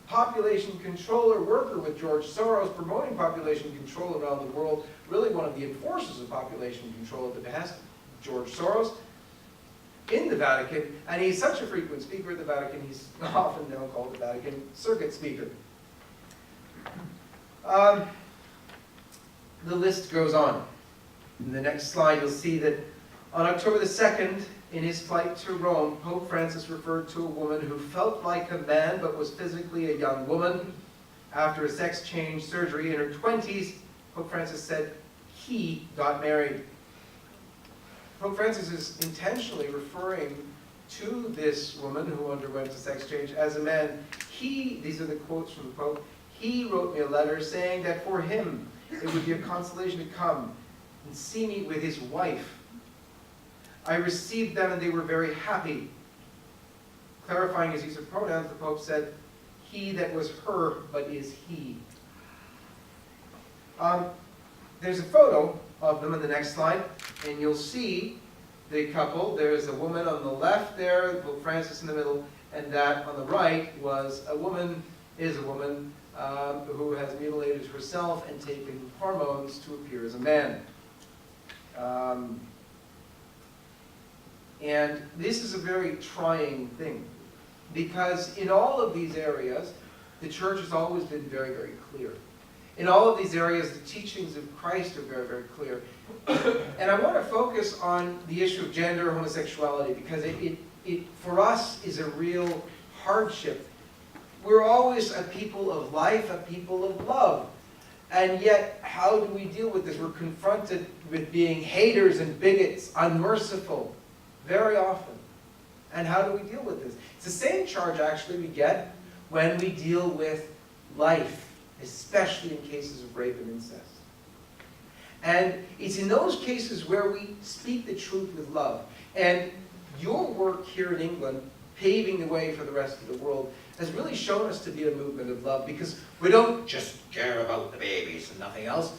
A: population controller, worker with George Soros, promoting population control around the world, really one of the enforcers of population control at the behest of George Soros, in the Vatican, and he's such a frequent speaker at the Vatican, he's often now called the Vatican Circuit Speaker. The list goes on. In the next slide, you'll see that on October the 2nd, in his flight to Rome, Pope Francis referred to a woman who felt like a man but was physically a young woman. After a sex change surgery in her 20s, Pope Francis said he got married. Pope Francis is intentionally referring to this woman who underwent a sex change as a man. These are the quotes from the Pope, he wrote me a letter saying that for him it would be a consolation to come and see me with his wife. I received them and they were very happy. Clarifying his use of pronouns, the Pope said, he that was her, but is he. There's a photo of them in the next slide, and you'll see the couple. There's a woman on the left there, Pope Francis in the middle, and that on the right is a woman who has mutilated herself and taken hormones to appear as a man. And this is a very trying thing, because in all of these areas, the Church has always been very, very clear. In all of these areas, the teachings of Christ are very, very clear. And I want to focus on the issue of gender and homosexuality, because it for us is a real hardship. We're always a people of life, a people of love. And yet, how do we deal with this? We're confronted with being haters and bigots, unmerciful, very often. And how do we deal with this? It's the same charge, actually, we get when we deal with life, especially in cases of rape and incest. And it's in those cases where we speak the truth with love. And your work here in England, paving the way for the rest of the world, has really shown us to be a movement of love, because we don't just care about the babies and nothing else.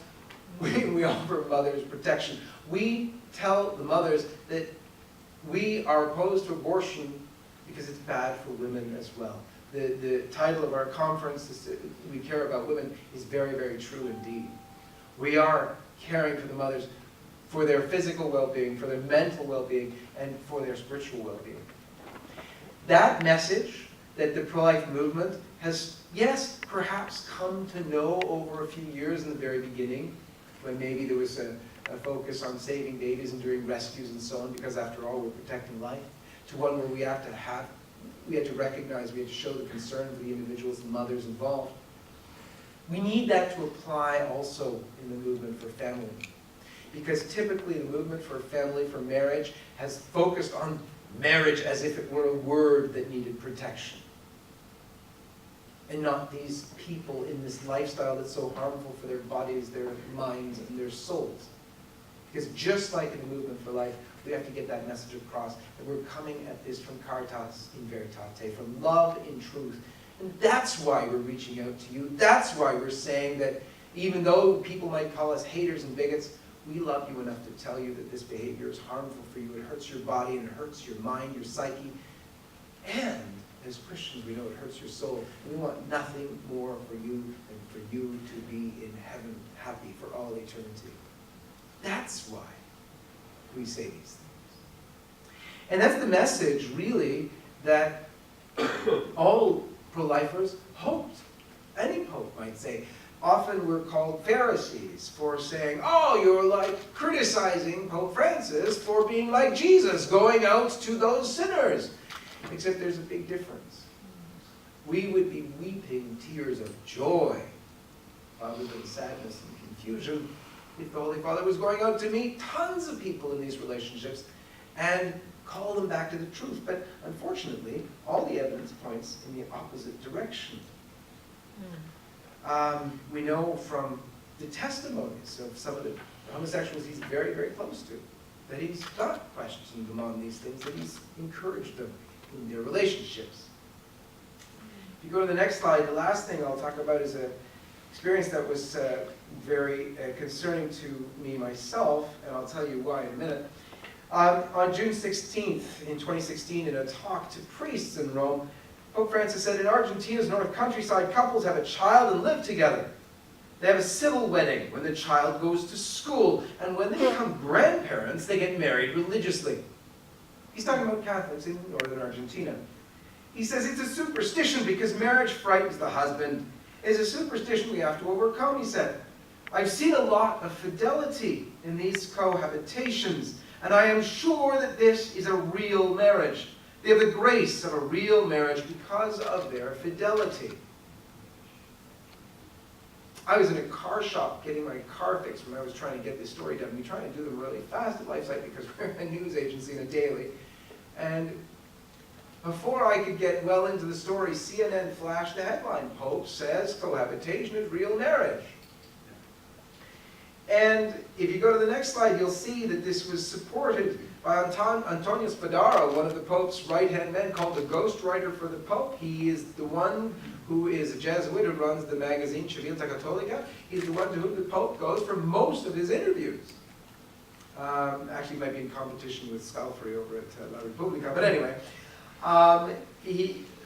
A: We offer mothers protection. We tell the mothers that we are opposed to abortion because it's bad for women as well. The title of our conference, is We Care About Women, is very, very true indeed. We are caring for the mothers, for their physical well-being, for their mental well-being, and for their spiritual well-being. That message that the pro-life movement has, yes, perhaps come to know over a few years in the very beginning, when maybe there was a focus on saving babies and doing rescues and so on, because after all, we're protecting life, to one where we had to recognize, we had to show the concern for the individuals, the mothers involved. We need that to apply also in the movement for family. Because typically the movement for family, for marriage, has focused on marriage as if it were a word that needed protection. And not these people in this lifestyle that's so harmful for their bodies, their minds, and their souls. Because just like in the movement for life, we have to get that message across that we're coming at this from caritas in veritate, from love in truth. And that's why we're reaching out to you. That's why we're saying that even though people might call us haters and bigots, we love you enough to tell you that this behavior is harmful for you. It hurts your body and it hurts your mind, your psyche. And as Christians, we know it hurts your soul. And we want nothing more for you than for you to be in heaven, happy for all eternity. That's why we say these things. And that's the message, really, that all pro-lifers hoped. Any pope might say. Often we're called Pharisees for saying, oh, you're like criticizing Pope Francis for being like Jesus, going out to those sinners. Except there's a big difference. We would be weeping tears of joy rather than sadness and confusion if the Holy Father was going out to meet tons of people in these relationships and call them back to the truth. But unfortunately, all the evidence points in the opposite direction. We know from the testimonies of some of the homosexuals he's very, very close to, that he's not questioned them on these things, that he's encouraged them in their relationships. If you go to the next slide, the last thing I'll talk about is an experience that was very concerning to me myself, and I'll tell you why in a minute. On June 16th, in 2016, in a talk to priests in Rome, Pope Francis said, in Argentina's north countryside, couples have a child and live together. They have a civil wedding when the child goes to school, and when they become grandparents, they get married religiously. He's talking about Catholics in northern Argentina. He says it's a superstition because marriage frightens the husband. It's a superstition we have to overcome, he said. I've seen a lot of fidelity in these cohabitations, and I am sure that this is a real marriage. They have the grace of a real marriage because of their fidelity. I was in a car shop getting my car fixed when I was trying to get this story done. We try to do them really fast at LifeSite because we're a news agency and a daily. And before I could get well into the story, CNN flashed a headline. Pope says cohabitation is real marriage. And if you go to the next slide, you'll see that this was supported by Antonio Spadaro, one of the Pope's right-hand men, called the ghostwriter for the Pope. He is the one who is a Jesuit who runs the magazine Civiltà Cattolica. He's the one to whom the Pope goes for most of his interviews. Actually, he might be in competition with Scalfari over at La Repubblica, but anyway.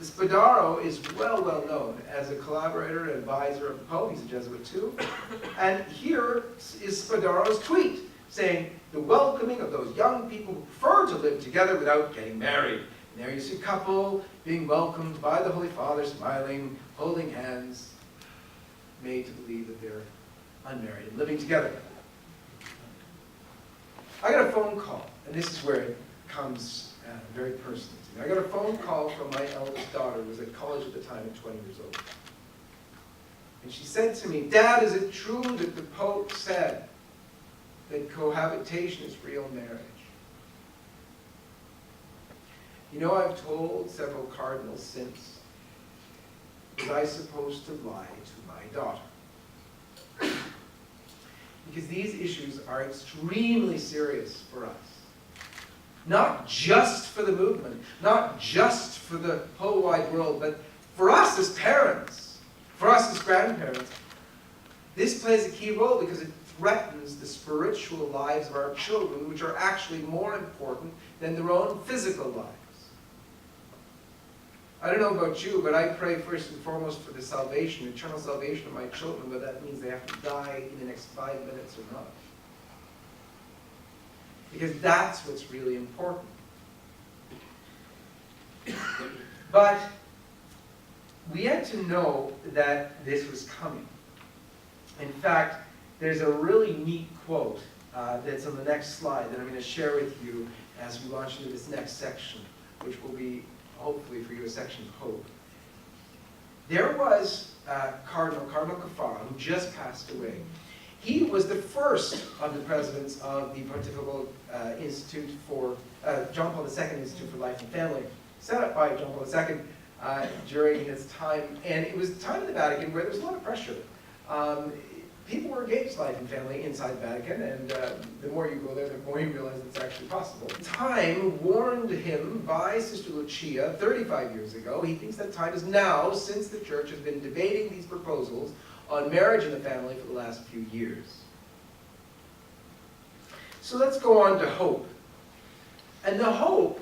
A: Spadaro is well known as a collaborator and advisor of the Pope. He's a Jesuit too. And here is Spadaro's tweet saying, the welcoming of those young people who prefer to live together without getting married. And there you see a couple being welcomed by the Holy Father, smiling, holding hands, made to believe that they're unmarried and living together. I got a phone call, and this is where it comes very personal to me. I got a phone call from my eldest daughter, who was at college at the time at 20 years old. And she said to me, Dad, is it true that the Pope said that cohabitation is real marriage? You know, I've told several cardinals since was I supposed to lie to my daughter? Because these issues are extremely serious for us. Not just for the movement, not just for the whole wide world, but for us as parents, for us as grandparents. This plays a key role because it threatens the spiritual lives of our children, which are actually more important than their own physical lives. I don't know about you, but I pray first and foremost for the salvation, eternal salvation of my children, whether that means they have to die in the next 5 minutes or not. Because that's what's really important. But we had to know that this was coming. In fact, there's a really neat quote that's on the next slide that I'm going to share with you as we launch into this next section, which will be, hopefully for you, a section of hope. There was Cardinal Daniels, who just passed away. He was the first of the presidents of the Pontifical Institute for, John Paul II Institute for Life and Family, set up by John Paul II during his time. And it was a time in the Vatican where there was a lot of pressure. People were against life and family inside the Vatican, and the more you go there, the more you realize it's actually possible. Time warned him by Sister Lucia 35 years ago. He thinks that time is now, since the Church has been debating these proposals on marriage and the family for the last few years. So let's go on to hope. And the hope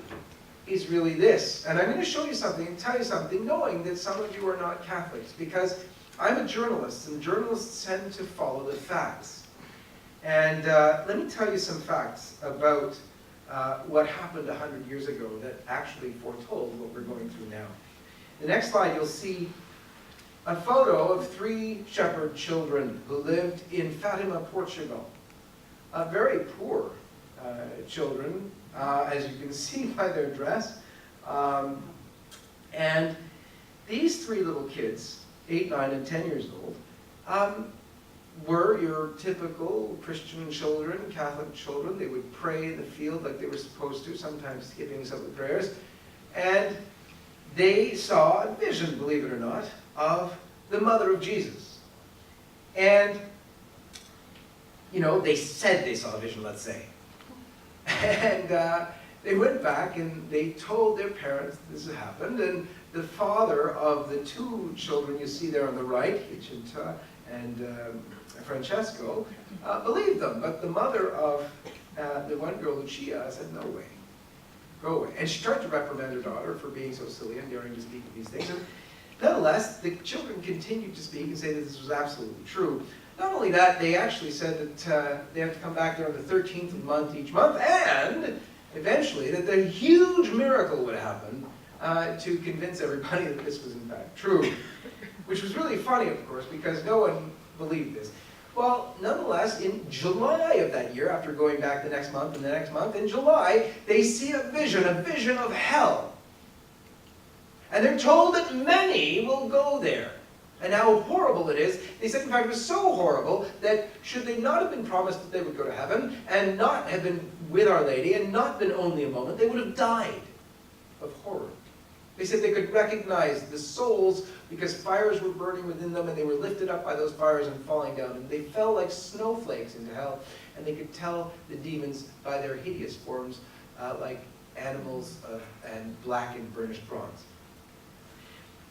A: is really this. And I'm going to show you something and tell you something, knowing that some of you are not Catholics, because I'm a journalist, and journalists tend to follow the facts. And let me tell you some facts about what happened 100 years ago that actually foretold what we're going through now. The next slide, you'll see a photo of 3 shepherd children who lived in Fatima, Portugal. Very poor children, as you can see by their dress. And these 3 little kids, 8, 9, and 10 years old, were your typical Christian children, Catholic children. They would pray in the field like they were supposed to, sometimes skipping some of the prayers. And they saw a vision, believe it or not, of the mother of Jesus. And, you know, they said they saw a vision, let's say. And they went back and they told their parents this had happened. And the father of the 2 children you see there on the right, Jacinta and Francesco, believed them. But the mother of the one girl, Lucia, said, no way, go away. And she tried to reprimand her daughter for being so silly and daring to speak of these things. And nonetheless, the children continued to speak and say that this was absolutely true. Not only that, they actually said that they have to come back there on the 13th of the month each month, and eventually that the huge miracle would happen to convince everybody that this was in fact true. Which was really funny, of course, because no one believed this. Well, nonetheless, in July of that year, after going back the next month and the next month, in July, they see a vision of hell. And they're told that many will go there. And how horrible it is. They said, in fact, it was so horrible that should they not have been promised that they would go to heaven, and not have been with Our Lady, and not been only a moment, they would have died of horror. They said they could recognize the souls because fires were burning within them, and they were lifted up by those fires and falling down. And they fell like snowflakes into hell, and they could tell the demons by their hideous forms, like animals and black and burnished bronze.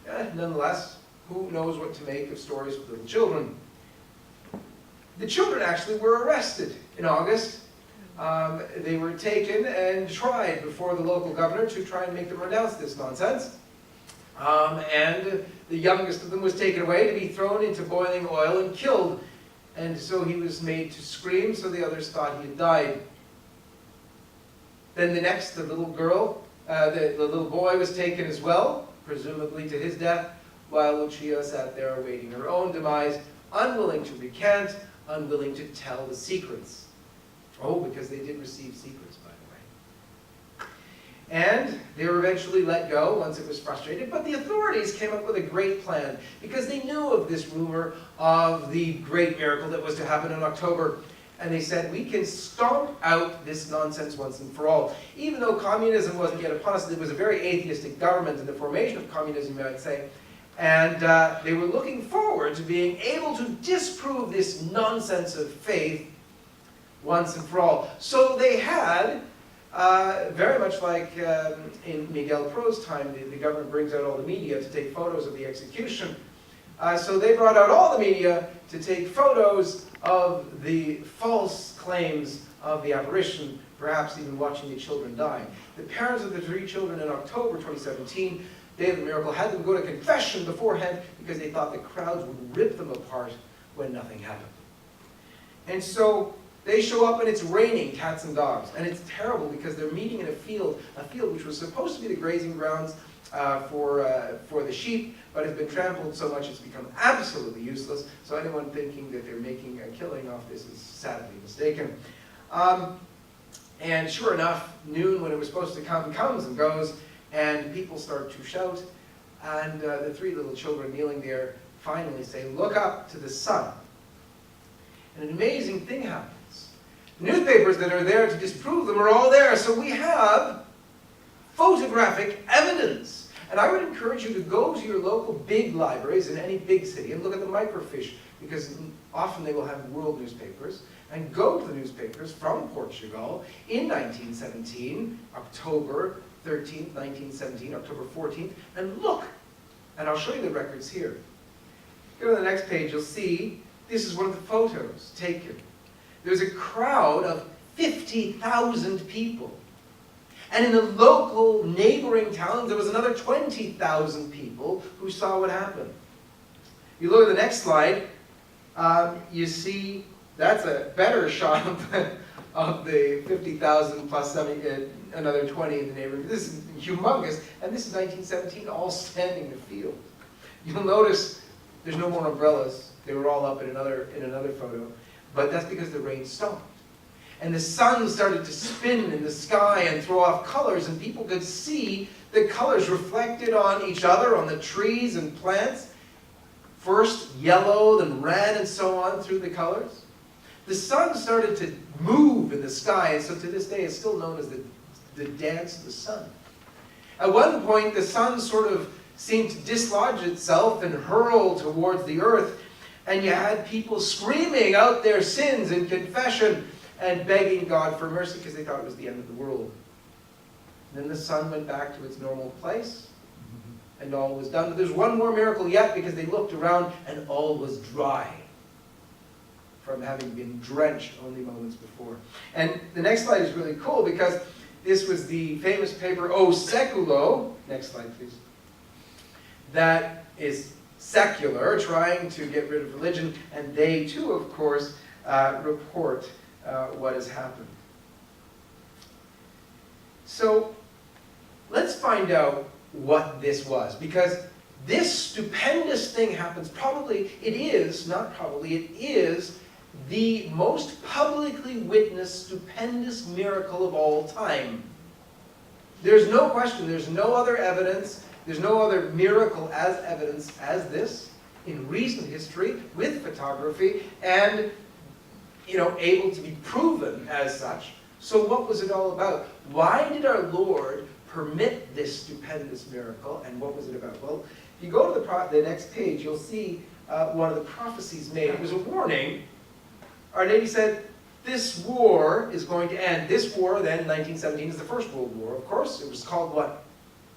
A: Nonetheless, who knows what to make of stories with little children? The children actually were arrested in August. They were taken and tried before the local governor to try and make them renounce this nonsense. And the youngest of them was taken away to be thrown into boiling oil and killed. And so he was made to scream, so the others thought he had died. Then the little girl, the little boy was taken as well, presumably to his death, while Lucia sat there awaiting her own demise, unwilling to recant, unwilling to tell the secrets. Oh, because they did receive secrets, by the way. And they were eventually let go once it was frustrated, but the authorities came up with a great plan because they knew of this rumor of the great miracle that was to happen in October. And they said, we can stomp out this nonsense once and for all. Even though communism wasn't yet upon us, it was a very atheistic government, and the formation of communism, you might say, And they were looking forward to being able to disprove this nonsense of faith once and for all. So they had, very much like in Miguel Pro's time, the government brings out all the media to take photos of the execution. So they brought out all the media to take photos of the false claims of the apparition, perhaps even watching the children die. The parents of the 3 children in October 2017, Day of the Miracle, had them go to confession beforehand because they thought the crowds would rip them apart when nothing happened. And so they show up and it's raining cats and dogs. And it's terrible because they're meeting in a field which was supposed to be the grazing grounds for the sheep, but has been trampled so much it's become absolutely useless. So anyone thinking that they're making a killing off this is sadly mistaken. And sure enough, noon when it was supposed to come, comes and goes, and people start to shout, and the 3 little children kneeling there finally say, "Look up to the sun." And an amazing thing happens. The newspapers that are there to disprove them are all there, so we have photographic evidence. And I would encourage you to go to your local big libraries in any big city and look at the microfiche, because often they will have world newspapers, and go to the newspapers from Portugal in 1917, October 13th, 1917, October 14th, and look. And I'll show you the records here. Go to the next page, you'll see this is one of the photos taken. There's a crowd of 50,000 people. And in the local neighboring towns, there was another 20,000 people who saw what happened. You look at the next slide, you see that's a better shot of the 50,000 plus 70, another 20 in the neighborhood. This is humongous, and this is 1917, all standing in the field. You'll notice there's no more umbrellas. They were all up in another photo, but that's because the rain stopped. And the sun started to spin in the sky and throw off colors, and people could see the colors reflected on each other, on the trees and plants. First yellow, then red, and so on through the colors. The sun started to move in the sky, and so to this day it's still known as the dance of the sun. At one point, the sun sort of seemed to dislodge itself and hurl towards the earth, and you had people screaming out their sins in confession and begging God for mercy because they thought it was the end of the world. And then the sun went back to its normal place, and all was done. But there's one more miracle yet, because they looked around and all was dry from having been drenched only moments before. And the next slide is really cool because this was the famous paper O Seculo, next slide please, that is secular, trying to get rid of religion, and they too, of course, report what has happened. So let's find out what this was, because this stupendous thing happens. Probably, it is, not probably, it is the most publicly witnessed stupendous miracle of all time. There's no question, there's no other evidence, there's no other miracle as evidence as this in recent history with photography and, able to be proven as such. So what was it all about? Why did our Lord permit this stupendous miracle, and what was it about? Well, if you go to the next page, you'll see one of the prophecies made. It was a warning. Our Lady said, this war is going to end. This war, then, in 1917, is the First World War, of course. It was called what?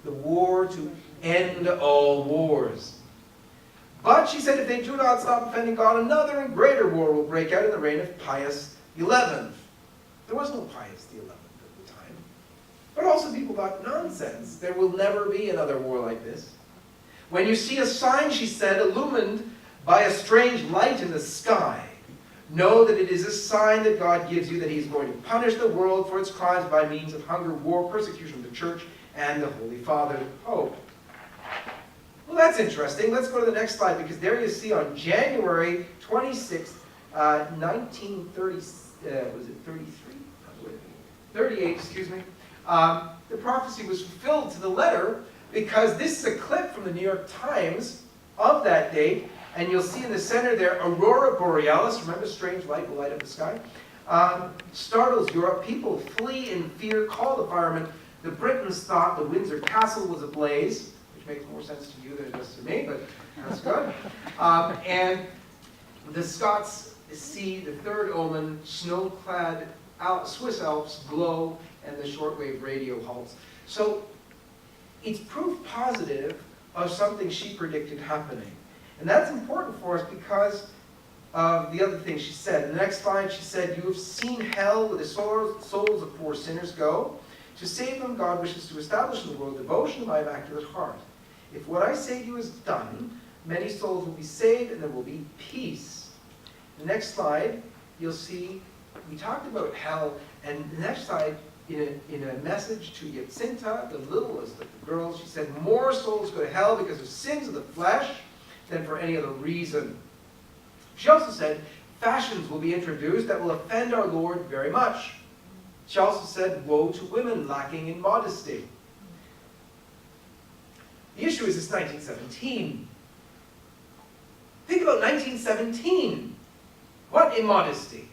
A: The war to end all wars. But she said, if they do not stop offending God, another and greater war will break out in the reign of Pius XI. There was no Pius XI at the time. But also people thought, nonsense. There will never be another war like this. When you see a sign, she said, illumined by a strange light in the sky, know that it is a sign that God gives you that He is going to punish the world for its crimes by means of hunger, war, persecution of the Church, and the Holy Father, the Pope. Well, that's interesting. Let's go to the next slide, because there you see on January 26th, 1930, was it 33? 38, excuse me. The prophecy was fulfilled to the letter, because this is a clip from the New York Times of that date, and you'll see in the center there, Aurora Borealis, remember strange light will light up the sky, startles Europe. People flee in fear, call the firemen. The Britons thought the Windsor Castle was ablaze, which makes more sense to you than it does to me, but that's good. And the Scots see the third omen, snow-clad Swiss Alps glow, and the shortwave radio halts. So it's proof positive of something she predicted happening. And that's important for us because of the other thing she said. In the next slide, she said, "You have seen hell where the souls of poor sinners go. To save them, God wishes to establish in the world devotion to my immaculate heart. If what I say to you is done, many souls will be saved and there will be peace." The next slide, you'll see, we talked about hell, and the next slide, in a message to Yatsinta, the littlest of the girls, she said, "More souls go to hell because of sins of the flesh than for any other reason." She also said, "Fashions will be introduced that will offend our Lord very much." She also said, "Woe to women lacking in modesty." The issue is it's 1917. Think about 1917. What immodesty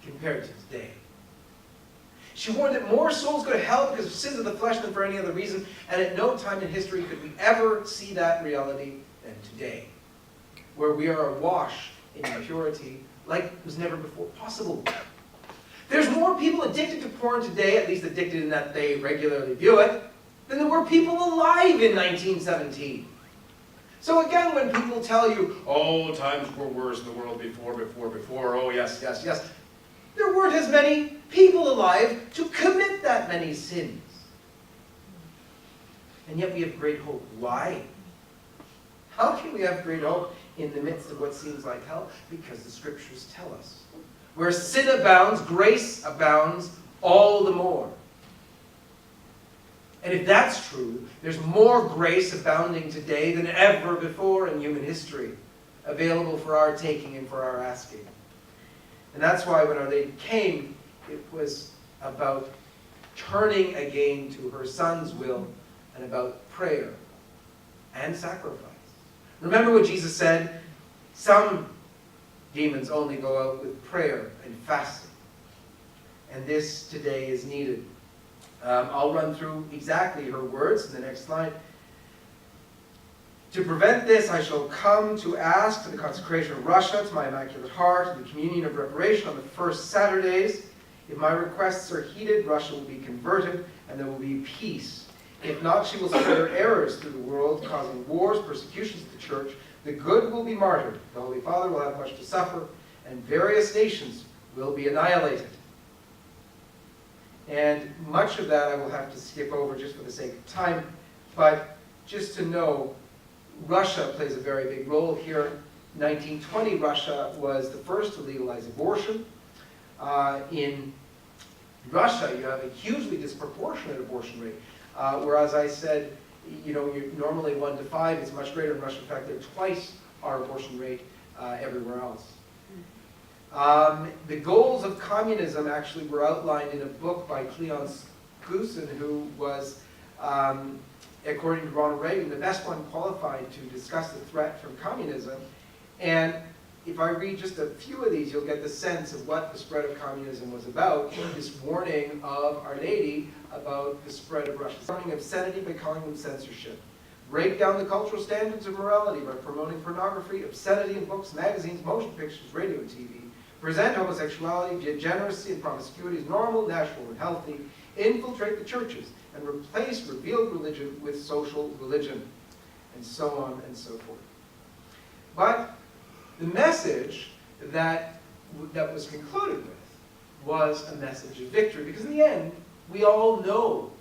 A: compared to today? She warned that more souls go to hell because of sins of the flesh than for any other reason, and at no time in history could we ever see that reality than today, where we are awash in impurity like was never before possible. There's more people addicted to porn today, at least addicted in that they regularly view it, than there were people alive in 1917. So again, when people tell you, "Oh, times were worse in the world before, oh yes, yes, yes," there weren't as many people alive to commit that many sins. And yet we have great hope. Why? How can we have great hope in the midst of what seems like hell? Because the scriptures tell us. Where sin abounds, grace abounds all the more. And if that's true, there's more grace abounding today than ever before in human history, available for our taking and for our asking. And that's why when Our Lady came, it was about turning again to her Son's will and about prayer and sacrifice. Remember what Jesus said? Some demons only go out with prayer and fasting. And this today is needed. I'll run through exactly her words in the next slide. "To prevent this, I shall come to ask for the consecration of Russia to my Immaculate Heart and the communion of reparation on the first Saturdays. If my requests are heeded, Russia will be converted and there will be peace. If not, she will spread her errors through the world, causing wars, persecutions of the church. The good will be martyred, the Holy Father will have much to suffer, and various nations will be annihilated." And much of that I will have to skip over just for the sake of time, but just to know, Russia plays a very big role here. 1920, Russia was the first to legalize abortion. In Russia, you have a hugely disproportionate abortion rate. Whereas I said, you're normally 1 to 5, it's much greater in Russia. In fact, they're twice our abortion rate everywhere else. The goals of communism actually were outlined in a book by Cleon Skousen, who was, according to Ronald Reagan, the best one qualified to discuss the threat from communism. And if I read just a few of these, you'll get the sense of what the spread of communism was about. This warning of Our Lady about the spread of Russia. Warning obscenity by calling them censorship. Break down the cultural standards of morality by promoting pornography, obscenity in books, magazines, motion pictures, radio, and TV. Present homosexuality, degeneracy, and promiscuity as normal, natural, and healthy. Infiltrate the churches and replace revealed religion with social religion, and so on and so forth. But the message that was concluded with was a message of victory, because in the end, we all know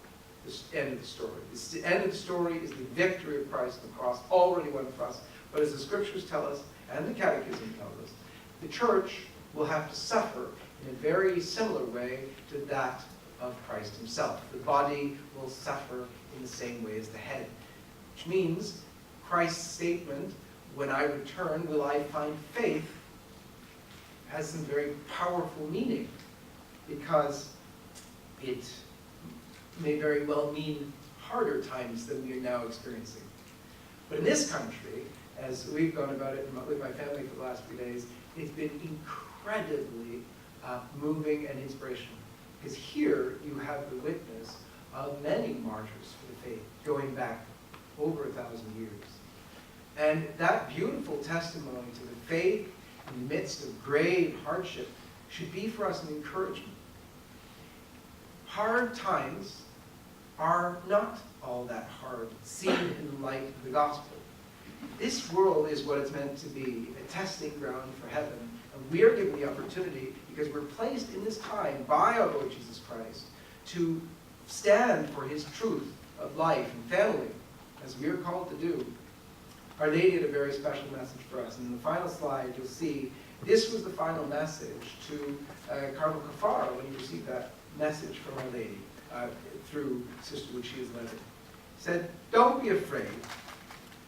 A: the end of the story. The end of the story is the victory of Christ on the cross, already won for us. But as the scriptures tell us, and the catechism tells us, the church will have to suffer in a very similar way to that of Christ himself. The body will suffer in the same way as the head, which means Christ's statement, "When I return, will I find faith?" has some very powerful meaning, because it may very well mean harder times than we are now experiencing. But in this country, as we've gone about it with my family for the last few days, it's been incredibly moving and inspirational. Because here you have the witness of many martyrs for the faith, going back over 1,000 years. And that beautiful testimony to the faith in the midst of grave hardship should be for us an encouragement. Hard times are not all that hard, seen in the light of the gospel. This world is what it's meant to be, a testing ground for heaven. And we are given the opportunity, because we're placed in this time by our Lord Jesus Christ, to stand for his truth of life and family, as we are called to do. Our Lady had a very special message for us. And in the final slide, you'll see this was the final message to Cardinal Kafar when he received that message from Our Lady through Sister Lucia's letter. He said, "Don't be afraid,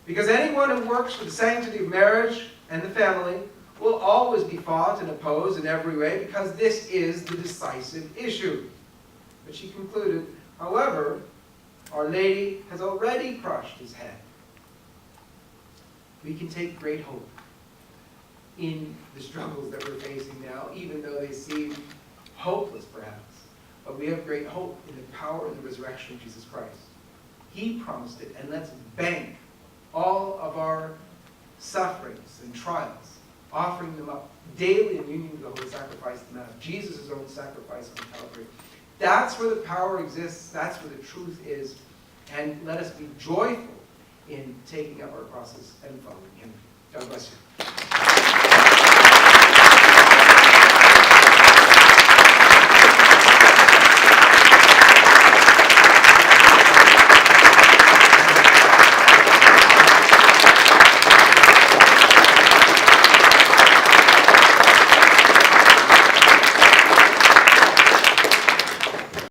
A: because anyone who works for the sanctity of marriage and the family will always be fought and opposed in every way, because this is the decisive issue." But she concluded, "However, Our Lady has already crushed his head." We can take great hope in the struggles that we're facing now, even though they seem hopeless perhaps. But we have great hope in the power and the resurrection of Jesus Christ. He promised it, and let's bank all of our sufferings and trials, offering them up daily in union with the holy sacrifice of the Mass, Jesus' own sacrifice on Calvary. That's where the power exists, that's where the truth is, and let us be joyful in taking up our crosses and following him. God bless you.